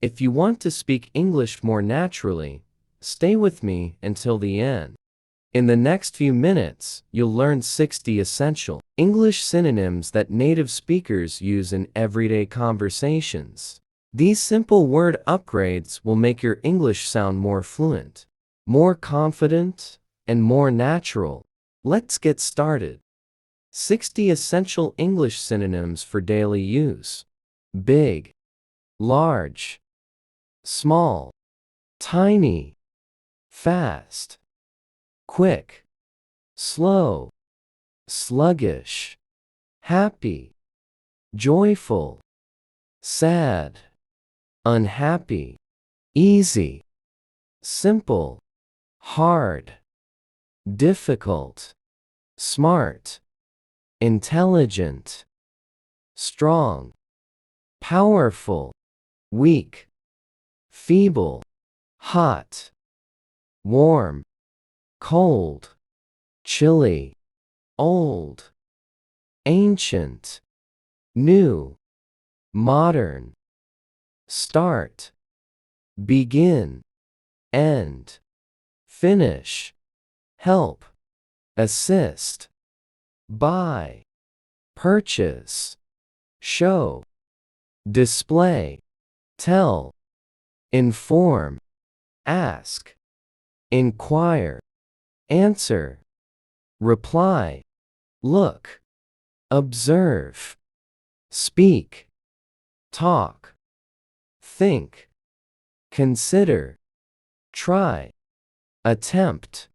If you want to speak English more naturally, stay with me until the end. In the next few minutes, you'll learn 60 essential English synonyms that native speakers use in everyday conversations. These simple word upgrades will make your English sound more fluent, more confident, and more natural. Let's get started. 60 essential English synonyms for daily use. Big, large, small, tiny, fast, quick, slow, sluggish, happy, joyful, sad, unhappy, easy, simple, hard, difficult, smart, intelligent, strong, powerful, weak, feeble, hot, warm, cold, chilly, old, ancient, new, modern, start, begin, end, finish, help, assist, buy, purchase, show, display, tell, inform, ask, inquire, answer, reply, look, observe, speak, talk, think, consider, try, attempt,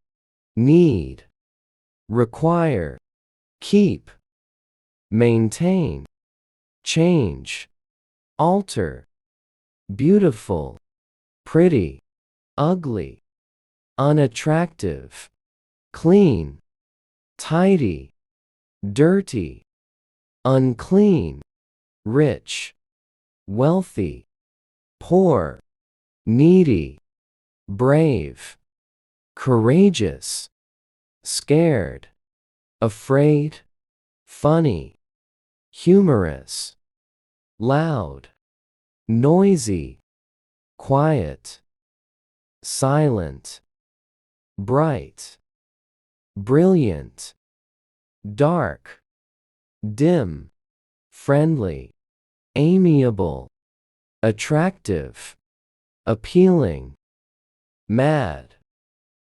need, require, keep, maintain, change, alter, beautiful, pretty, ugly, unattractive, clean, tidy, dirty, unclean, rich, wealthy, poor, needy, brave, courageous, scared, afraid, funny, humorous, loud, noisy, quiet, silent, bright, brilliant, dark, dim, friendly, amiable, attractive, appealing, mad,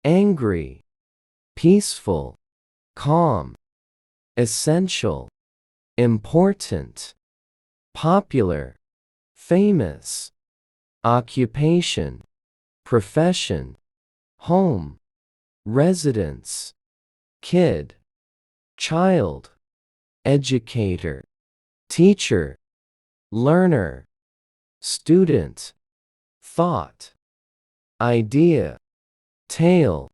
angry, peaceful, calm, essential, important, popular, famous, occupation, profession, home, residence, kid, child, educator, teacher, learner, student, thought, idea, tale,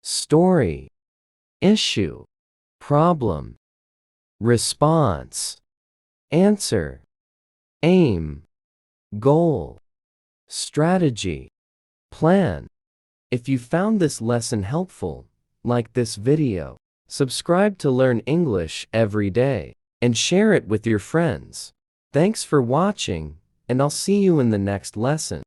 story, issue, problem, response, answer, aim, goal, strategy, plan. If you found this lesson helpful, like this video, subscribe to learn English every day, and share it with your friends. Thanks for watching, and I'll see you in the next lesson.